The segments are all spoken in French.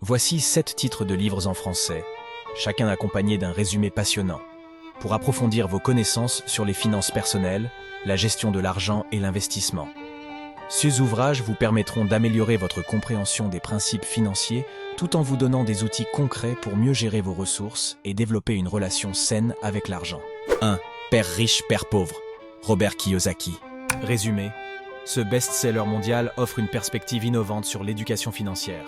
Voici 7 titres de livres en français, chacun accompagné d'un résumé passionnant, pour approfondir vos connaissances sur les finances personnelles, la gestion de l'argent et l'investissement. Ces ouvrages vous permettront d'améliorer votre compréhension des principes financiers tout en vous donnant des outils concrets pour mieux gérer vos ressources et développer une relation saine avec l'argent. 1. Père riche, père pauvre. Robert Kiyosaki. Résumé. Ce best-seller mondial offre une perspective innovante sur l'éducation financière.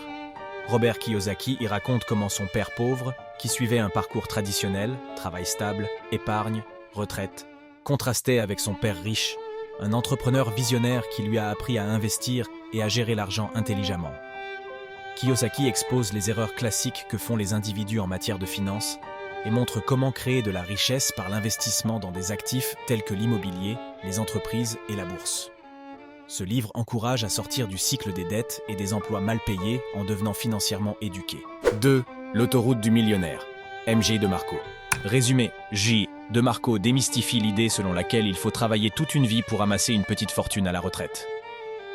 Robert Kiyosaki y raconte comment son père pauvre, qui suivait un parcours traditionnel, travail stable, épargne, retraite, contrastait avec son père riche, un entrepreneur visionnaire qui lui a appris à investir et à gérer l'argent intelligemment. Kiyosaki expose les erreurs classiques que font les individus en matière de finances et montre comment créer de la richesse par l'investissement dans des actifs tels que l'immobilier, les entreprises et la bourse. Ce livre encourage à sortir du cycle des dettes et des emplois mal payés en devenant financièrement éduqué. 2. L'autoroute du millionnaire. M.J. DeMarco. Résumé. J. DeMarco démystifie l'idée selon laquelle il faut travailler toute une vie pour amasser une petite fortune à la retraite.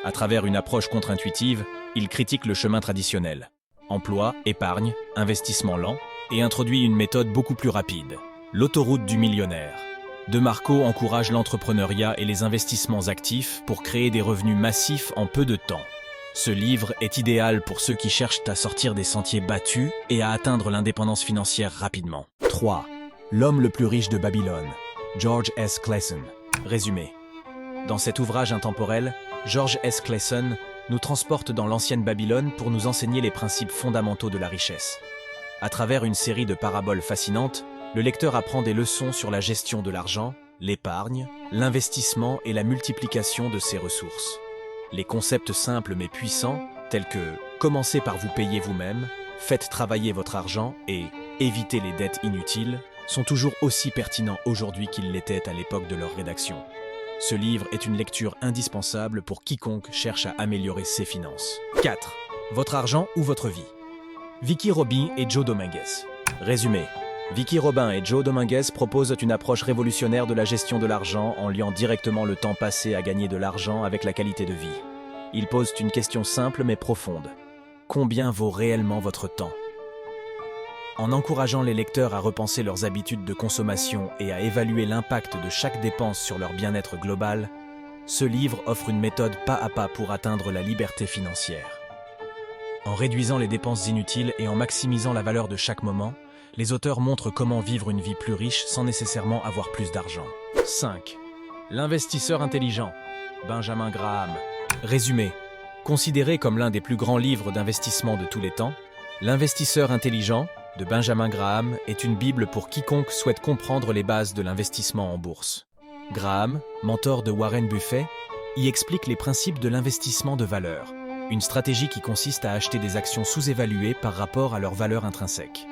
À travers une approche contre-intuitive, il critique le chemin traditionnel. Emploi, épargne, investissement lent, et introduit une méthode beaucoup plus rapide. L'autoroute du millionnaire. DeMarco encourage l'entrepreneuriat et les investissements actifs pour créer des revenus massifs en peu de temps. Ce livre est idéal pour ceux qui cherchent à sortir des sentiers battus et à atteindre l'indépendance financière rapidement. 3. L'homme le plus riche de Babylone. George S. Clason. Résumé. Dans cet ouvrage intemporel, George S. Clason nous transporte dans l'ancienne Babylone pour nous enseigner les principes fondamentaux de la richesse. À travers une série de paraboles fascinantes, le lecteur apprend des leçons sur la gestion de l'argent, l'épargne, l'investissement et la multiplication de ses ressources. Les concepts simples mais puissants, tels que « commencez par vous payer vous-même »,« faites travailler votre argent » et « évitez les dettes inutiles », sont toujours aussi pertinents aujourd'hui qu'ils l'étaient à l'époque de leur rédaction. Ce livre est une lecture indispensable pour quiconque cherche à améliorer ses finances. 4. Votre argent ou votre vie. Vicki Robin et Joe Dominguez. Résumé. Vicki Robin et Joe Dominguez proposent une approche révolutionnaire de la gestion de l'argent en liant directement le temps passé à gagner de l'argent avec la qualité de vie. Ils posent une question simple mais profonde. Combien vaut réellement votre temps ? En encourageant les lecteurs à repenser leurs habitudes de consommation et à évaluer l'impact de chaque dépense sur leur bien-être global, ce livre offre une méthode pas à pas pour atteindre la liberté financière. En réduisant les dépenses inutiles et en maximisant la valeur de chaque moment, les auteurs montrent comment vivre une vie plus riche sans nécessairement avoir plus d'argent. 5. L'investisseur intelligent. Benjamin Graham. Résumé. Considéré comme l'un des plus grands livres d'investissement de tous les temps, L'investisseur intelligent, de Benjamin Graham, est une bible pour quiconque souhaite comprendre les bases de l'investissement en bourse. Graham, mentor de Warren Buffett, y explique les principes de l'investissement de valeur, une stratégie qui consiste à acheter des actions sous-évaluées par rapport à leur valeur intrinsèque.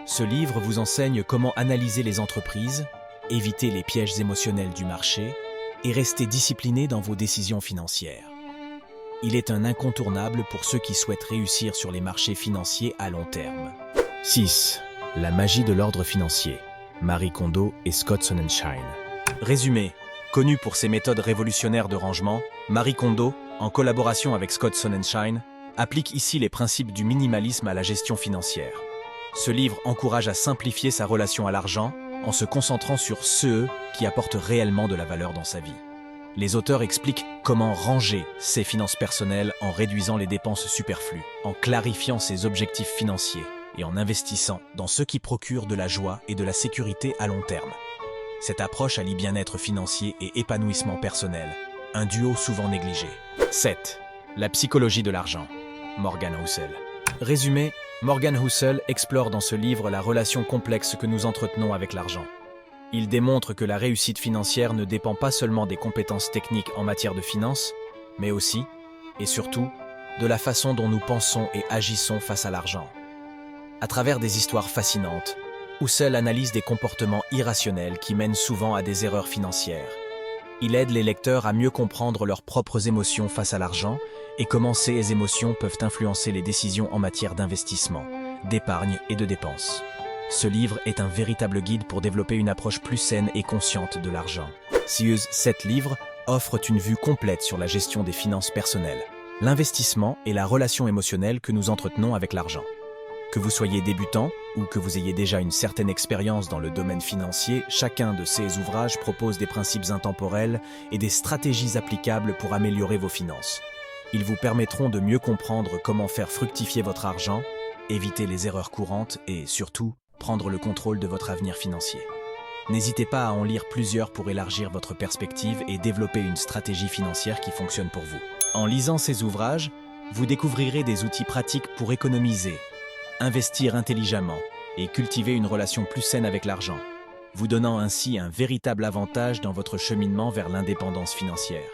Ce livre vous enseigne comment analyser les entreprises, éviter les pièges émotionnels du marché et rester discipliné dans vos décisions financières. Il est un incontournable pour ceux qui souhaitent réussir sur les marchés financiers à long terme. 6. La magie de l'ordre financier. Marie Kondo et Scott Sonnenschein. Résumé. Connue pour ses méthodes révolutionnaires de rangement, Marie Kondo, en collaboration avec Scott Sonnenschein, applique ici les principes du minimalisme à la gestion financière. Ce livre encourage à simplifier sa relation à l'argent en se concentrant sur ceux qui apportent réellement de la valeur dans sa vie. Les auteurs expliquent comment ranger ses finances personnelles en réduisant les dépenses superflues, en clarifiant ses objectifs financiers et en investissant dans ce qui procure de la joie et de la sécurité à long terme. Cette approche allie bien-être financier et épanouissement personnel, un duo souvent négligé. 7. La psychologie de l'argent. Morgan Housel. Résumé, Morgan Housel explore dans ce livre la relation complexe que nous entretenons avec l'argent. Il démontre que la réussite financière ne dépend pas seulement des compétences techniques en matière de finances, mais aussi, et surtout, de la façon dont nous pensons et agissons face à l'argent. À travers des histoires fascinantes, Housel analyse des comportements irrationnels qui mènent souvent à des erreurs financières. Il aide les lecteurs à mieux comprendre leurs propres émotions face à l'argent et comment ces émotions peuvent influencer les décisions en matière d'investissement, d'épargne et de dépenses. Ce livre est un véritable guide pour développer une approche plus saine et consciente de l'argent. Ces 7 livres offrent une vue complète sur la gestion des finances personnelles, l'investissement et la relation émotionnelle que nous entretenons avec l'argent. Que vous soyez débutant ou que vous ayez déjà une certaine expérience dans le domaine financier, chacun de ces ouvrages propose des principes intemporels et des stratégies applicables pour améliorer vos finances. Ils vous permettront de mieux comprendre comment faire fructifier votre argent, éviter les erreurs courantes et, surtout, prendre le contrôle de votre avenir financier. N'hésitez pas à en lire plusieurs pour élargir votre perspective et développer une stratégie financière qui fonctionne pour vous. En lisant ces ouvrages, vous découvrirez des outils pratiques pour économiser, investir intelligemment et cultiver une relation plus saine avec l'argent, vous donnant ainsi un véritable avantage dans votre cheminement vers l'indépendance financière.